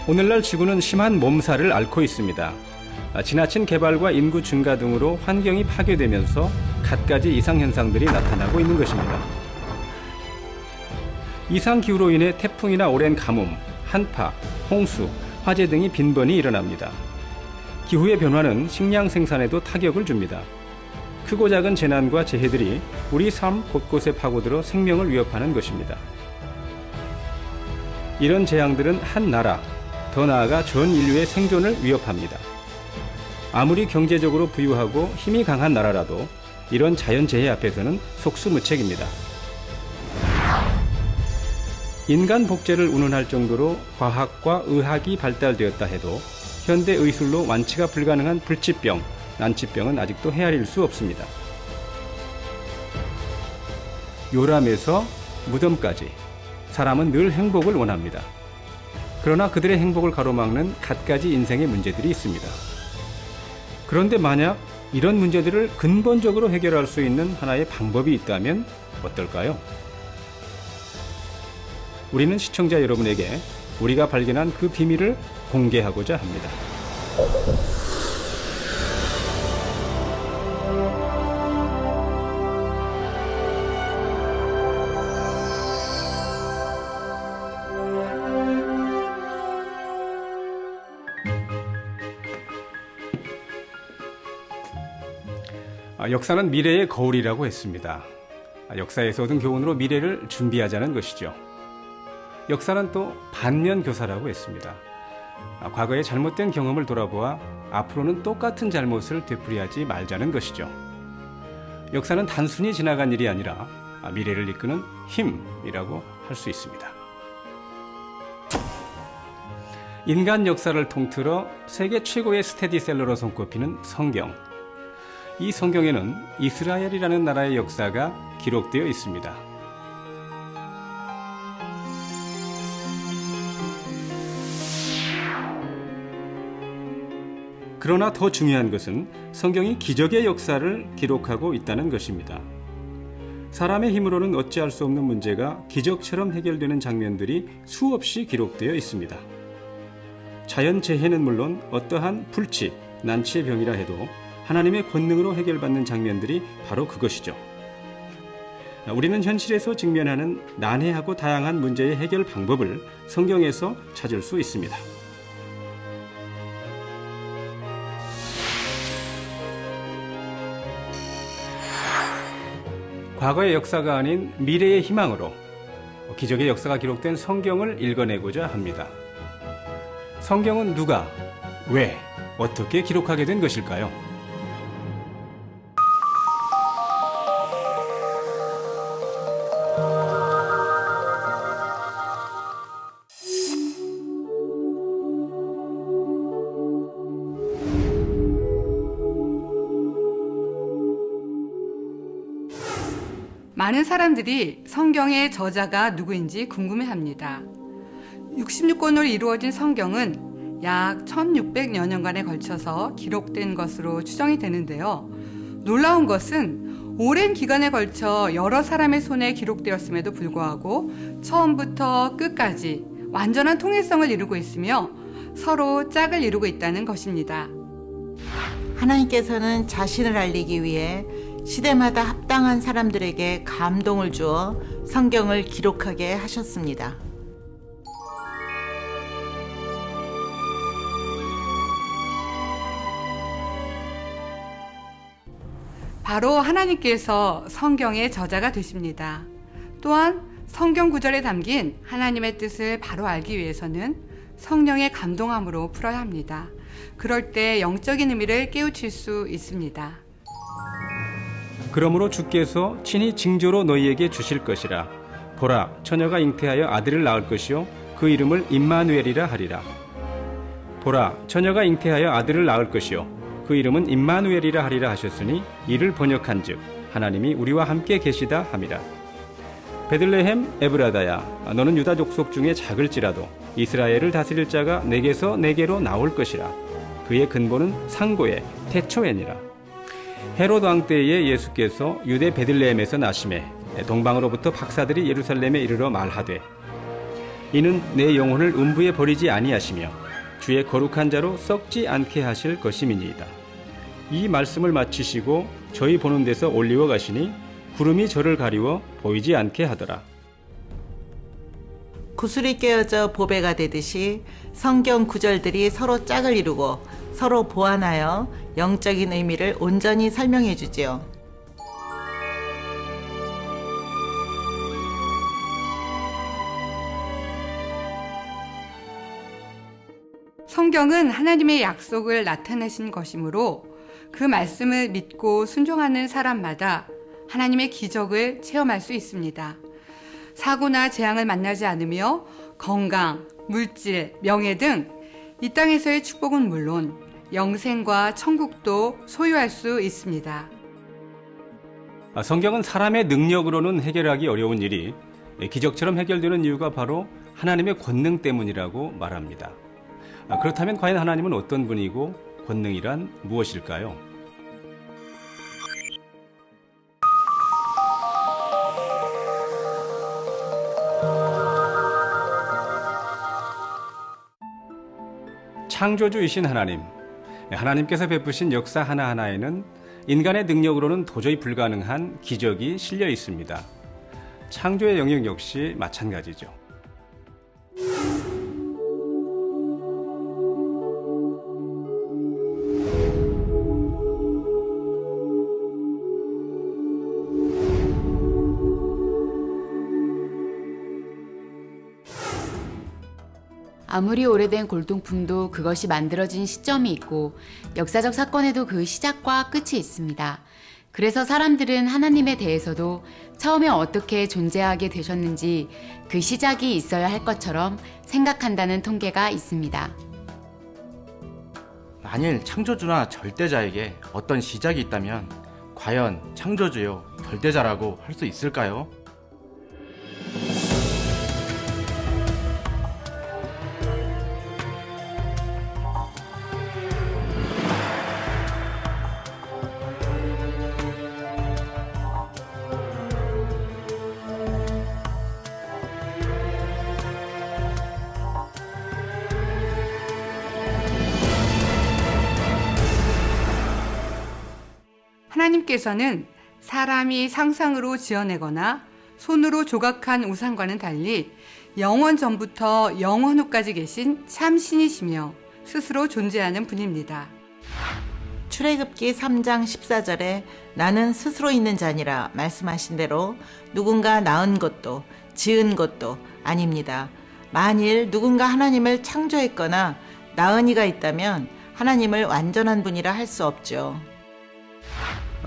오늘날 지구는 심한 몸살을 앓고 있습니다. 지나친 개발과 인구 증가 등으로 환경이 파괴되면서 갖가지 이상현상들이 나타나고 있는 것입니다. 이상기후로 인해 태풍이나 오랜 가뭄, 한파, 홍수, 화재 등이 빈번히 일어납니다. 기후의 변화는 식량 생산에도 타격을 줍니다. 크고 작은 재난과 재해들이 우리 삶 곳곳에 파고들어 생명을 위협하는 것입니다. 이런 재앙들은 한 나라, 더 나아가 전 인류의 생존을 위협합니다. 아무리 경제적으로 부유하고 힘이 강한 나라라도 이런 자연재해 앞에서는 속수무책입니다. 인간 복제를 운운할 정도로 과학과 의학이 발달되었다 해도 현대 의술로 완치가 불가능한 불치병, 난치병은 아직도 헤아릴 수 없습니다. 요람에서 무덤까지 사람은 늘 행복을 원합니다. 그러나 그들의 행복을 가로막는 갖가지 인생의 문제들이 있습니다. 그런데 만약 이런 문제들을 근본적으로 해결할 수 있는 하나의 방법이 있다면 어떨까요? 우리는 시청자 여러분에게 우리가 발견한 그 비밀을 공개하고자 합니다. 역사는 미래의 거울이라고 했습니다. 역사에서 얻은 교훈으로 미래를 준비하자는 것이죠. 역사는 또 반면교사라고 했습니다. 과거의 잘못된 경험을 돌아보아 앞으로는 똑같은 잘못을 되풀이하지 말자는 것이죠. 역사는 단순히 지나간 일이 아니라 미래를 이끄는 힘이라고 할 수 있습니다. 인간 역사를 통틀어 세계 최고의 스테디셀러로 손꼽히는 성경. 이 성경에는 이스라엘이라는 나라의 역사가 기록되어 있습니다. 그러나 더 중요한 것은 성경이 기적의 역사를 기록하고 있다는 것입니다. 사람의 힘으로는 어찌할 수 없는 문제가 기적처럼 해결되는 장면들이 수없이 기록되어 있습니다. 자연재해는 물론 어떠한 불치, 난치의 병이라 해도 하나님의 권능으로 해결받는 장면들이 바로 그것이죠. 우리는 현실에서 직면하는 난해하고 다양한 문제의 해결 방법을 성경에서 찾을 수 있습니다. 과거의 역사가 아닌 미래의 희망으로 기적의 역사가 기록된 성경을 읽어내고자 합니다. 성경은 누가, 왜, 어떻게 기록하게 된 것일까요? 많은 사람들이 성경의 저자가 누구인지 궁금해합니다. 66권으로 이루어진 성경은 약 1600여 년간에 걸쳐서 기록된 것으로 추정이 되는데요. 놀라운 것은 오랜 기간에 걸쳐 여러 사람의 손에 기록되었음에도 불구하고 처음부터 끝까지 완전한 통일성을 이루고 있으며 서로 짝을 이루고 있다는 것입니다. 하나님께서는 자신을 알리기 위해 시대마다 합당한 사람들에게 감동을 주어 성경을 기록하게 하셨습니다. 바로 하나님께서 성경의 저자가 되십니다. 또한 성경 구절에 담긴 하나님의 뜻을 바로 알기 위해서는 성령의 감동함으로 풀어야 합니다. 그럴 때 영적인 의미를 깨우칠 수 있습니다. 그러므로 주께서 친히 징조로 너희에게 주실 것이라. 보라, 처녀가 잉태하여 아들을 낳을 것이요 그 이름을 임마누엘이라 하리라. 보라, 처녀가 잉태하여 아들을 낳을 것이요 그 이름은 임마누엘이라 하리라 하셨으니 이를 번역한즉 하나님이 우리와 함께 계시다 함이라. 베들레헴 에브라다야, 너는 유다 족속 중에 작을지라도 이스라엘을 다스릴 자가 내게서 내게로 나올 것이라. 그의 근본은 상고의 태초에니라. 헤롯 왕 때에 예수께서 유대 베들레헴에서 나시매 동방으로부터 박사들이 예루살렘에 이르러 말하되 이는 내 영혼을 음부에 버리지 아니하시며 주의 거룩한 자로 썩지 않게 하실 것임이니이다. 이 말씀을 마치시고 저희 보는 데서 올리워 가시니 구름이 저를 가리워 보이지 않게 하더라. 구슬이 깨어져 보배가 되듯이 성경 구절들이 서로 짝을 이루고 서로 보완하여 영적인 의미를 온전히 설명해 주지요. 성경은 하나님의 약속을 나타내신 것이므로 그 말씀을 믿고 순종하는 사람마다 하나님의 기적을 체험할 수 있습니다. 사고나 재앙을 만나지 않으며 건강, 물질, 명예 등 이 땅에서의 축복은 물론 영생과 천국도 소유할 수 있습니다. 성경은 사람의 능력으로는 해결하기 어려운 일이 기적처럼 해결되는 이유가 바로 하나님의 권능 때문이라고 말합니다. 그렇다면 과연 하나님은 어떤 분이고 권능이란 무엇일까요? 창조주이신 하나님, 하나님께서 베푸신 역사 하나하나에는 인간의 능력으로는 도저히 불가능한 기적이 실려 있습니다. 창조의 영역 역시 마찬가지죠. 아무리 오래된 골동품도 그것이 만들어진 시점이 있고 역사적 사건에도 그 시작과 끝이 있습니다. 그래서 사람들은 하나님에 대해서도 처음에 어떻게 존재하게 되셨는지 그 시작이 있어야 할 것처럼 생각한다는 통계가 있습니다. 만일 창조주나 절대자에게 어떤 시작이 있다면 과연 창조주요 절대자라고 할 수 있을까요? 하나님께서는 사람이 상상으로 지어내거나 손으로 조각한 우상과는 달리 영원 전부터 영원 후까지 계신 참 신이시며 스스로 존재하는 분입니다. 출애굽기 3장 14절에 나는 스스로 있는 자니라 말씀하신 대로 누군가 낳은 것도 지은 것도 아닙니다. 만일 누군가 하나님을 창조했거나 낳은 이가 있다면 하나님을 완전한 분이라 할 수 없죠.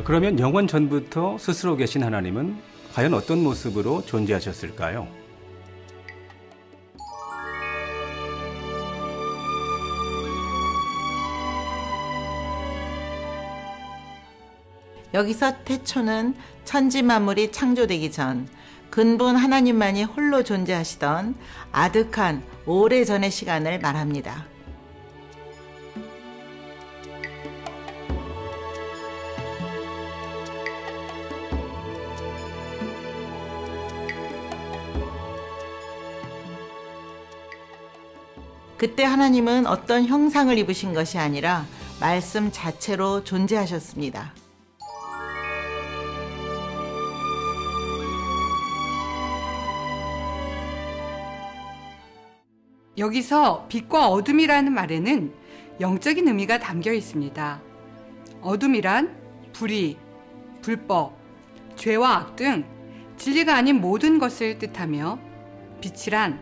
그러면 영원 전부터 스스로 계신 하나님은 과연 어떤 모습으로 존재하셨을까요? 여기서 태초는 천지 만물이 창조되기 전 근본 하나님만이 홀로 존재하시던 아득한 오래전의 시간을 말합니다. 그때 하나님은 어떤 형상을 입으신 것이 아니라 말씀 자체로 존재하셨습니다. 여기서 빛과 어둠이라는 말에는 영적인 의미가 담겨 있습니다. 어둠이란 불의, 불법, 죄와 악 등 진리가 아닌 모든 것을 뜻하며 빛이란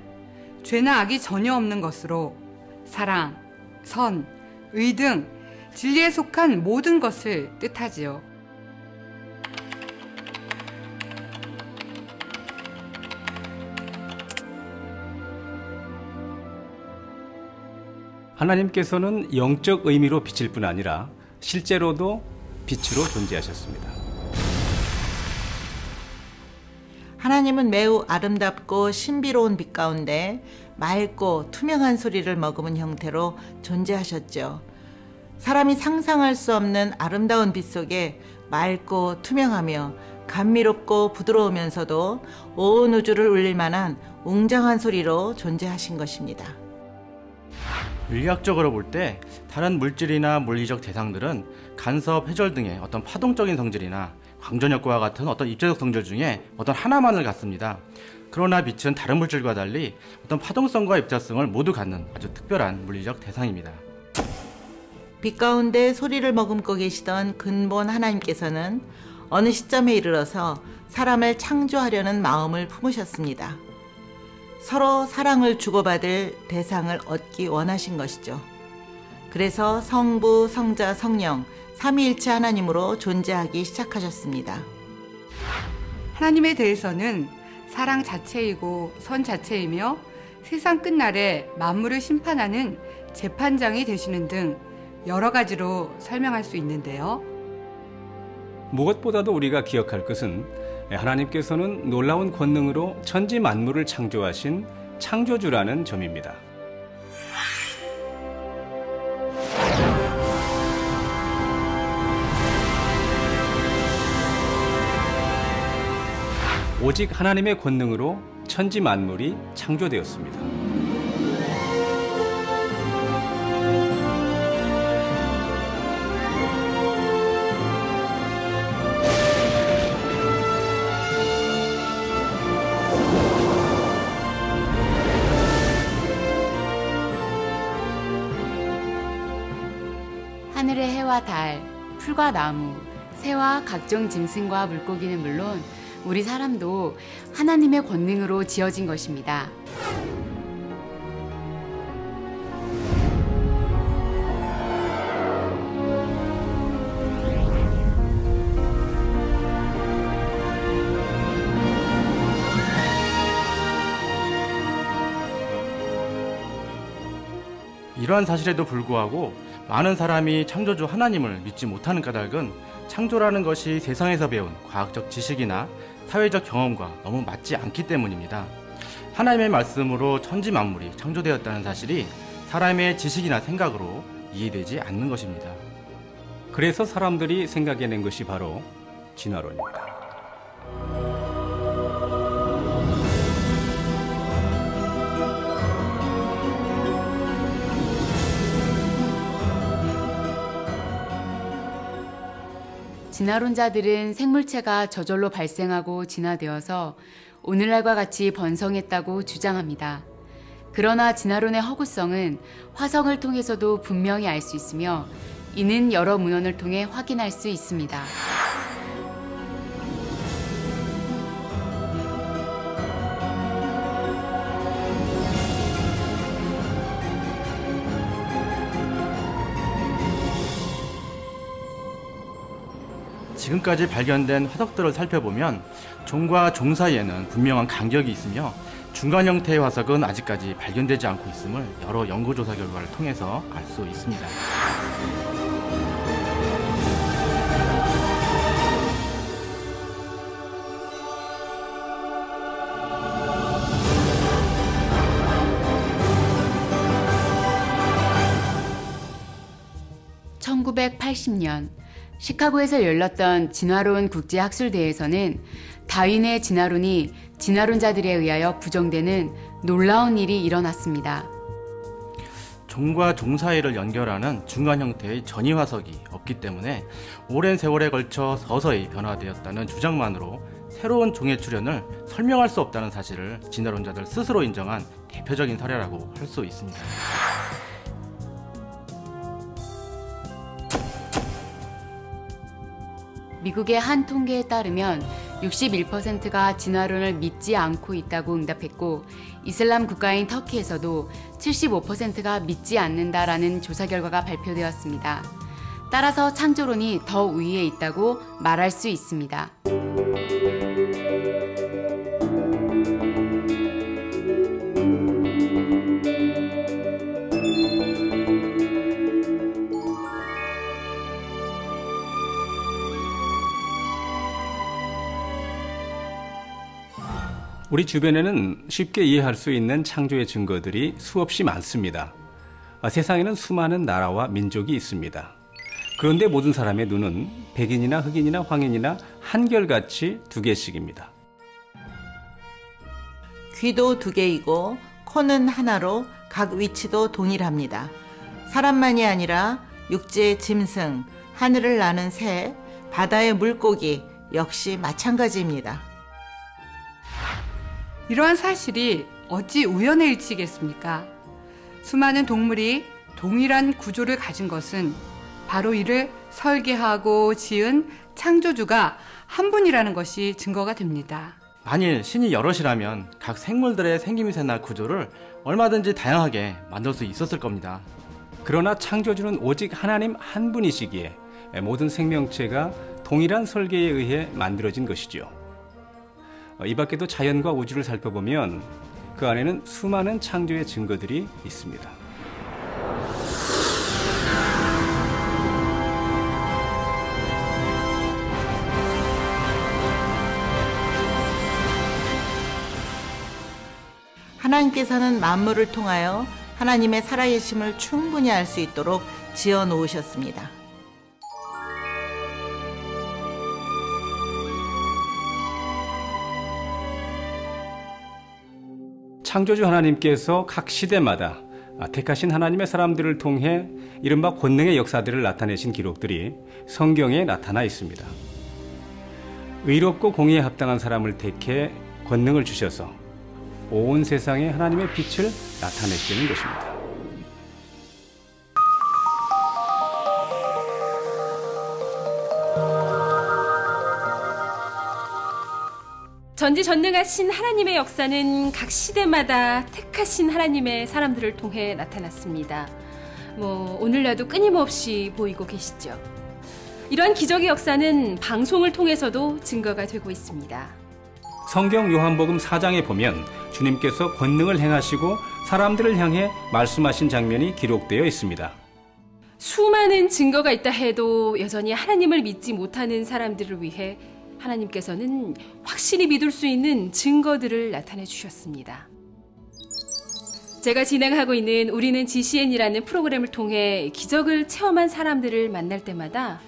죄나 악이 전혀 없는 것으로 사랑, 선, 의 등 진리에 속한 모든 것을 뜻하지요. 하나님께서는 영적 의미로 빛일 뿐 아니라 실제로도 빛으로 존재하셨습니다. 하나님은 매우 아름답고 신비로운 빛 가운데 맑고 투명한 소리를 머금은 형태로 존재하셨죠. 사람이 상상할 수 없는 아름다운 빛 속에 맑고 투명하며 감미롭고 부드러우면서도 온 우주를 울릴 만한 웅장한 소리로 존재하신 것입니다. 물리학적으로 볼 때 다른 물질이나 물리적 대상들은 간섭, 회절 등의 어떤 파동적인 성질이나 광전력과 같은 어떤 입체적 성질 중에 어떤 하나만을 갖습니다. 그러나 빛은 다른 물질과 달리 어떤 파동성과 입자성을 모두 갖는 아주 특별한 물리적 대상입니다. 빛 가운데 소리를 머금고 계시던 근본 하나님께서는 어느 시점에 이르러서 사람을 창조하려는 마음을 품으셨습니다. 서로 사랑을 주고받을 대상을 얻기 원하신 것이죠. 그래서 성부, 성자, 성령, 삼위일체 하나님으로 존재하기 시작하셨습니다. 하나님에 대해서는 사랑 자체이고 선 자체이며 세상 끝날에 만물을 심판하는 재판장이 되시는 등 여러 가지로 설명할 수 있는데요. 무엇보다도 우리가 기억할 것은 하나님께서는 놀라운 권능으로 천지 만물을 창조하신 창조주라는 점입니다. 오직 하나님의 권능으로 천지 만물이 창조되었습니다. 하늘의 해와 달, 풀과 나무, 새와 각종 짐승과 물고기는 물론 우리 사람도 하나님의 권능으로 지어진 것입니다. 이러한 사실에도 불구하고 많은 사람이 창조주 하나님을 믿지 못하는 까닭은 창조라는 것이 세상에서 배운 과학적 지식이나 사회적 경험과 너무 맞지 않기 때문입니다. 하나님의 말씀으로 천지 만물이 창조되었다는 사실이 사람의 지식이나 생각으로 이해되지 않는 것입니다. 그래서 사람들이 생각해낸 것이 바로 진화론입니다. 진화론자들은 생물체가 저절로 발생하고 진화되어서 오늘날과 같이 번성했다고 주장합니다. 그러나 진화론의 허구성은 화성을 통해서도 분명히 알 수 있으며 이는 여러 문헌을 통해 확인할 수 있습니다. 지금까지 발견된 화석들을 살펴보면 종과 종 사이에는 분명한 간격이 있으며 중간 형태의 화석은 아직까지 발견되지 않고 있음을 여러 연구조사 결과를 통해서 알 수 있습니다. (1980년) 시카고에서 열렸던 진화론 국제학술대회에서는 다윈의 진화론이 진화론자들에 의하여 부정되는 놀라운 일이 일어났습니다. 종과 종 사이를 연결하는 중간 형태의 전이 화석이 없기 때문에 오랜 세월에 걸쳐 서서히 변화되었다는 주장만으로 새로운 종의 출현을 설명할 수 없다는 사실을 진화론자들 스스로 인정한 대표적인 사례라고 할 수 있습니다. 미국의 한 통계에 따르면 61%가 진화론을 믿지 않고 있다고 응답했고 이슬람 국가인 터키에서도 75%가 믿지 않는다라는 조사 결과가 발표되었습니다. 따라서 창조론이 더 우위에 있다고 말할 수 있습니다. 우리 주변에는 쉽게 이해할 수 있는 창조의 증거들이 수없이 많습니다. 세상에는 수많은 나라와 민족이 있습니다. 그런데 모든 사람의 눈은 백인이나 흑인이나 황인이나 한결같이 두 개씩입니다. 귀도 2개이고 코는 하나로 각 위치도 동일합니다. 사람만이 아니라 육지의 짐승, 하늘을 나는 새, 바다의 물고기 역시 마찬가지입니다. 이러한 사실이 어찌 우연의 일치겠습니까? 수많은 동물이 동일한 구조를 가진 것은 바로 이를 설계하고 지은 창조주가 한 분이라는 것이 증거가 됩니다. 만일 신이 여럿이라면 각 생물들의 생김새나 구조를 얼마든지 다양하게 만들 수 있었을 겁니다. 그러나 창조주는 오직 하나님 한 분이시기에 모든 생명체가 동일한 설계에 의해 만들어진 것이죠. 이 밖에도 자연과 우주를 살펴보면 그 안에는 수많은 창조의 증거들이 있습니다. 하나님께서는 만물을 통하여 하나님의 살아계심을 충분히 알 수 있도록 지어 놓으셨습니다. 창조주 하나님께서 각 시대마다 택하신 하나님의 사람들을 통해 이른바 권능의 역사들을 나타내신 기록들이 성경에 나타나 있습니다. 의롭고 공의에 합당한 사람을 택해 권능을 주셔서 온 세상에 하나님의 빛을 나타내시는 것입니다. 전지전능하신 하나님의 역사는 각 시대마다 택하신 하나님의 사람들을 통해 나타났습니다. 오늘날도 끊임없이 보이고 계시죠. 이런 기적의 역사는 방송을 통해서도 증거가 되고 있습니다. 성경 요한복음 4장에 보면 주님께서 권능을 행하시고 사람들을 향해 말씀하신 장면이 기록되어 있습니다. 수많은 증거가 있다 해도 여전히 하나님을 믿지 못하는 사람들을 위해 하나님께서는 확실히 믿을 수 있는 증거들을 나타내 주셨습니다. 제가 진행하고 있는 우리는 GCN이라는 프로그램을 통해 기적을 체험한 사람들을 만날 때마다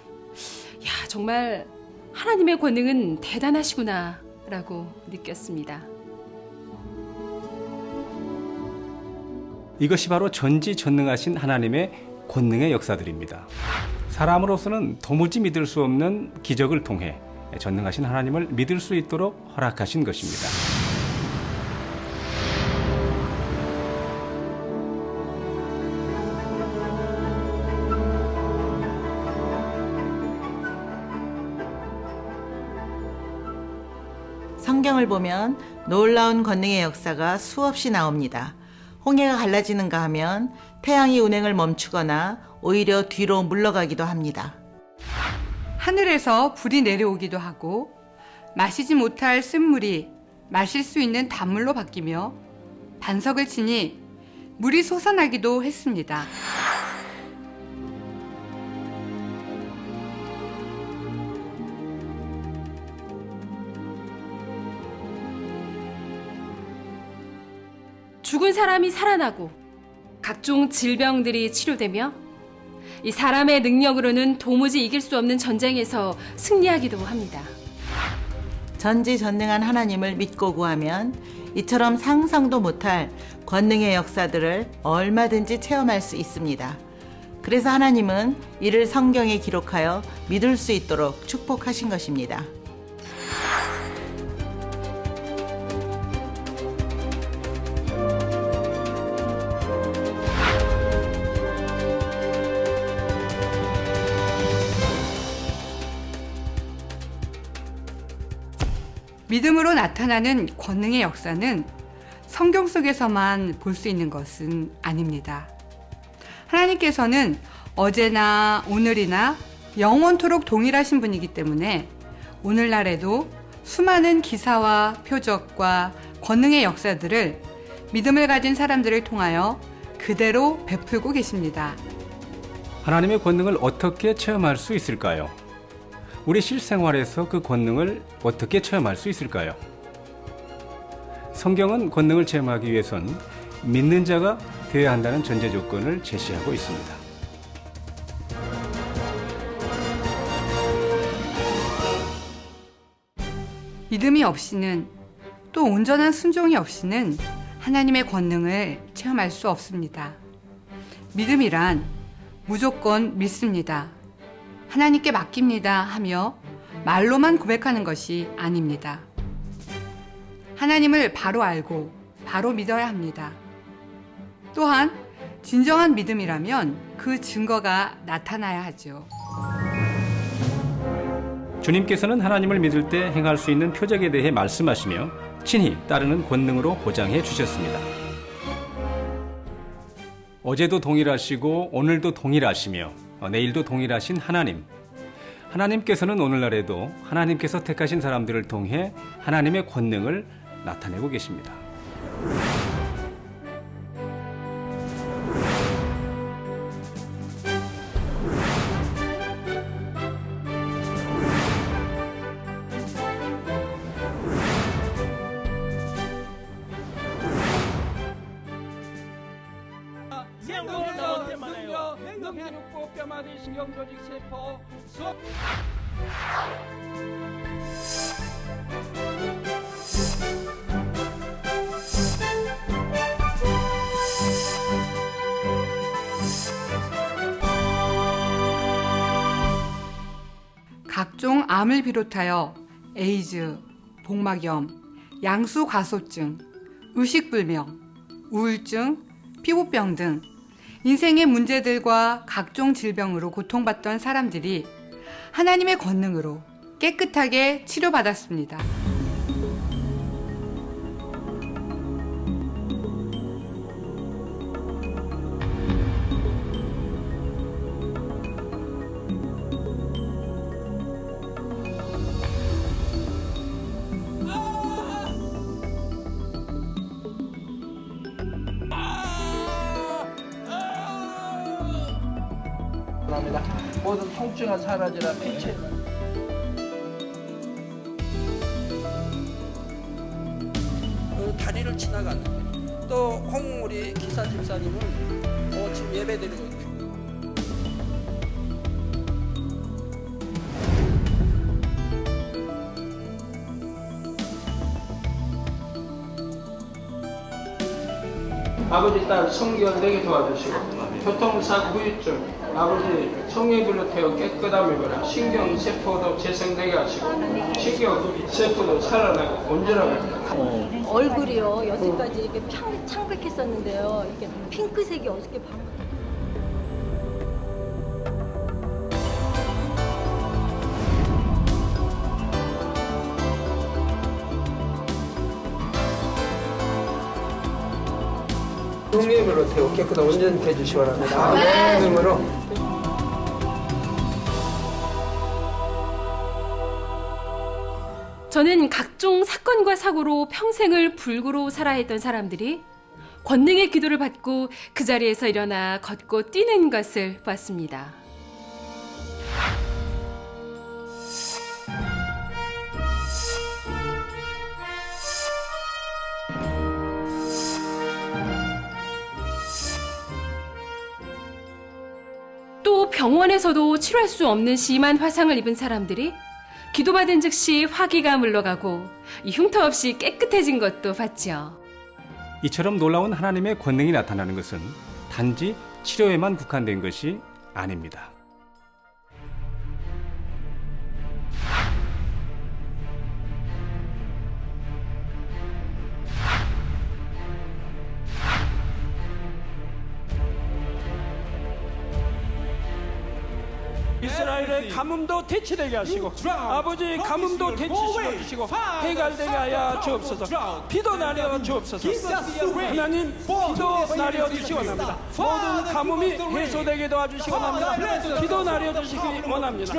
정말 하나님의 권능은 대단하시구나 라고 느꼈습니다. 이것이 바로 전지전능하신 하나님의 권능의 역사들입니다. 사람으로서는 도무지 믿을 수 없는 기적을 통해 전능하신 하나님을 믿을 수 있도록 허락하신 것입니다. 성경을 보면 놀라운 권능의 역사가 수없이 나옵니다. 홍해가 갈라지는가 하면 태양이 운행을 멈추거나 오히려 뒤로 물러가기도 합니다. 하늘에서 불이 내려오기도 하고 마시지 못할 쓴물이 마실 수 있는 단물로 바뀌며 반석을 치니 물이 솟아나기도 했습니다. 죽은 사람이 살아나고 각종 질병들이 치료되며 이 사람의 능력으로는 도무지 이길 수 없는 전쟁에서 승리하기도 합니다. 전지전능한 하나님을 믿고 구하면 이처럼 상상도 못할 권능의 역사들을 얼마든지 체험할 수 있습니다. 그래서 하나님은 이를 성경에 기록하여 믿을 수 있도록 축복하신 것입니다. 믿음으로 나타나는 권능의 역사는 성경 속에서만 볼 수 있는 것은 아닙니다. 하나님께서는 어제나 오늘이나 영원토록 동일하신 분이기 때문에 오늘날에도 수많은 기사와 표적과 권능의 역사들을 믿음을 가진 사람들을 통하여 그대로 베풀고 계십니다. 하나님의 권능을 어떻게 체험할 수 있을까요? 우리 실생활에서 그 권능을 어떻게 체험할 수 있을까요? 성경은 권능을 체험하기 위해선 믿는 자가 되어야 한다는 전제 조건을 제시하고 있습니다. 믿음이 없이는 또 온전한 순종이 없이는 하나님의 권능을 체험할 수 없습니다. 믿음이란 무조건 믿습니다. 하나님께 맡깁니다 하며 말로만 고백하는 것이 아닙니다. 하나님을 바로 알고 바로 믿어야 합니다. 또한 진정한 믿음이라면 그 증거가 나타나야 하죠. 주님께서는 하나님을 믿을 때 행할 수 있는 표적에 대해 말씀하시며 친히 따르는 권능으로 보장해 주셨습니다. 어제도 동일하시고 오늘도 동일하시며 내일도 동일하신 하나님. 하나님께서는 오늘날에도 하나님께서 택하신 사람들을 통해 하나님의 권능을 나타내고 계십니다. 능력육부 뼈마디 신경조직 세포 수업 각종 암을 비롯하여 에이즈, 복막염, 양수가소증, 의식불명, 우울증, 피부병 등 인생의 문제들과 각종 질병으로 고통받던 사람들이 하나님의 권능으로 깨끗하게 치료받았습니다. 모든 통증은 사라지라 빛에 다리를 지나갔는데 또 홍우리 기사 집사님은 지금 예배드리고 있고 아버지 딸 성기를 내게 도와주시고 교통사고 후유증 아버지 성령 비롯하여 깨끗함을 보라 신경세포도 재생되게 하시고 신경세포도 살아나고 온전하게 얼굴이요 여태까지 이렇게 창백했었는데요 이렇게 핑크색이 어저께 밤 성령 비롯하여 깨끗한 온전케 해주시기 바랍니다. 이름으로 저는 각종 사건과 사고로 평생을 불구로 살아야 했던 사람들이 권능의 기도를 받고 그 자리에서 일어나 걷고 뛰는 것을 봤습니다. 또 병원에서도 치료할 수 없는 심한 화상을 입은 사람들이 기도받은 즉시 화기가 물러가고 흉터 없이 깨끗해진 것도 봤죠. 이처럼 놀라운 하나님의 권능이 나타나는 것은 단지 치료에만 국한된 것이 아닙니다. 이스라엘의 가뭄도 대치되게 하시고 아버지 가뭄도 대치시켜 주시고 해갈되게 하여 주옵소서 비도 내려 주옵소서 하나님 비도 내려 주시기 원합니다 모든 가뭄이 해소되게 도와주시기 원합니다 비도 내려 주시기 원합니다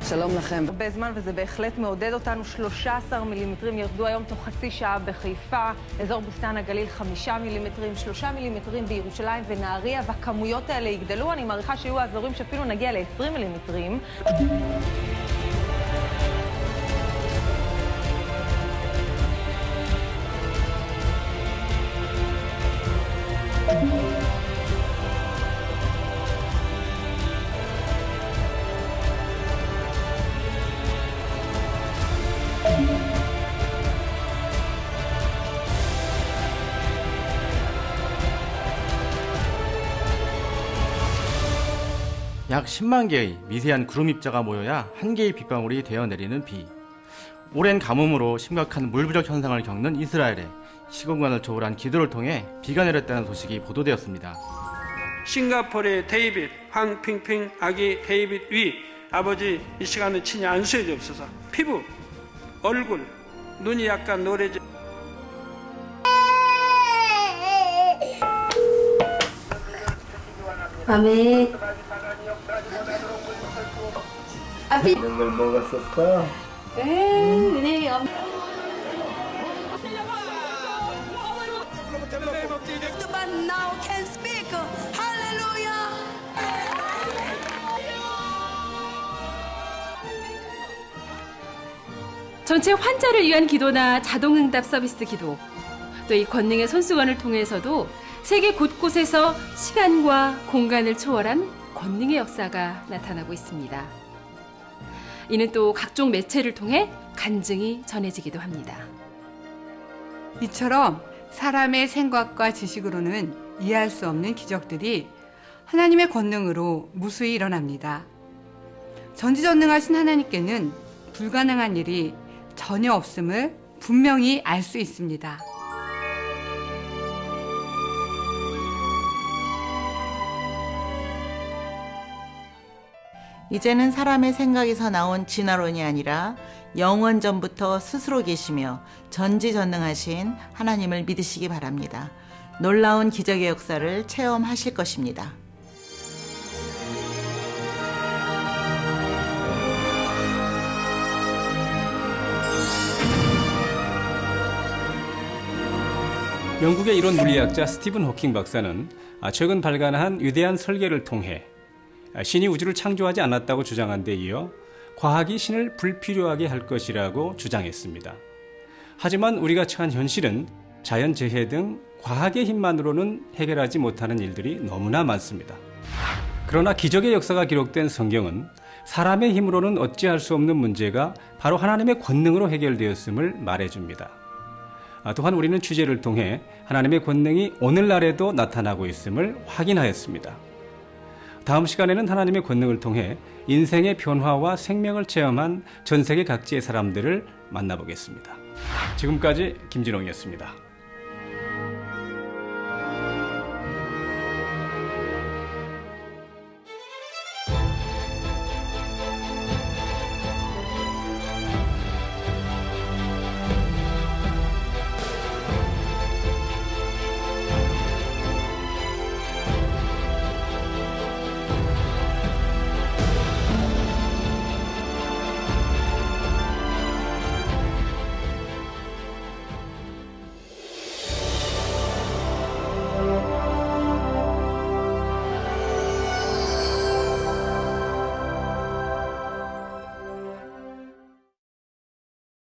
שלום לכם. הרבה זמן וזה בהחלט מעודד אותנו. 13 מילימטרים ירדו היום תוך חצי שעה בחיפה, אזור בוסתן הגליל 5 מילימטרים, 3 מילימטרים בירושלים ונהריה, והכמויות האלה יגדלו. אני מעריכה שיהיו האזורים שאפילו נגיע ל-20 מילימטרים. 약 10만 개의 미세한 구름 입자가 모여야 한 개의 빗방울이 되어 내리는 비. 오랜 가뭄으로 심각한 물 부족 현상을 겪는 이스라엘에 시공간을 초월한 기도를 통해 비가 내렸다는 소식이 보도되었습니다. 싱가포르의 데이빗 황핑핑 아기 데이빗 위 아버지 이 시간에 친히 안수해 주옵소서. 피부, 얼굴, 눈이 약간 노래져. 아멘. 있는 걸 먹었었어? 은혜의 엄. 전체 환자를 위한 기도나 자동응답 서비스 기도, 또 이 권능의 손수건을 통해서도 세계 곳곳에서 시간과 공간을 초월한 권능의 역사가 나타나고 있습니다. 이는 또 각종 매체를 통해 간증이 전해지기도 합니다. 이처럼 사람의 생각과 지식으로는 이해할 수 없는 기적들이 하나님의 권능으로 무수히 일어납니다. 전지전능하신 하나님께는 불가능한 일이 전혀 없음을 분명히 알 수 있습니다. 이제는 사람의 생각에서 나온 진화론이 아니라 영원전부터 스스로 계시며 전지전능하신 하나님을 믿으시기 바랍니다. 놀라운 기적의 역사를 체험하실 것입니다. 영국의 이론 물리학자 스티븐 호킹 박사는 최근 발간한 위대한 설계를 통해 신이 우주를 창조하지 않았다고 주장한 데 이어 과학이 신을 불필요하게 할 것이라고 주장했습니다. 하지만 우리가 처한 현실은 자연재해 등 과학의 힘만으로는 해결하지 못하는 일들이 너무나 많습니다. 그러나 기적의 역사가 기록된 성경은 사람의 힘으로는 어찌할 수 없는 문제가 바로 하나님의 권능으로 해결되었음을 말해줍니다. 또한 우리는 취재를 통해 하나님의 권능이 오늘날에도 나타나고 있음을 확인하였습니다. 다음 시간에는 하나님의 권능을 통해 인생의 변화와 생명을 체험한 전 세계 각지의 사람들을 만나보겠습니다. 지금까지 김진홍이었습니다.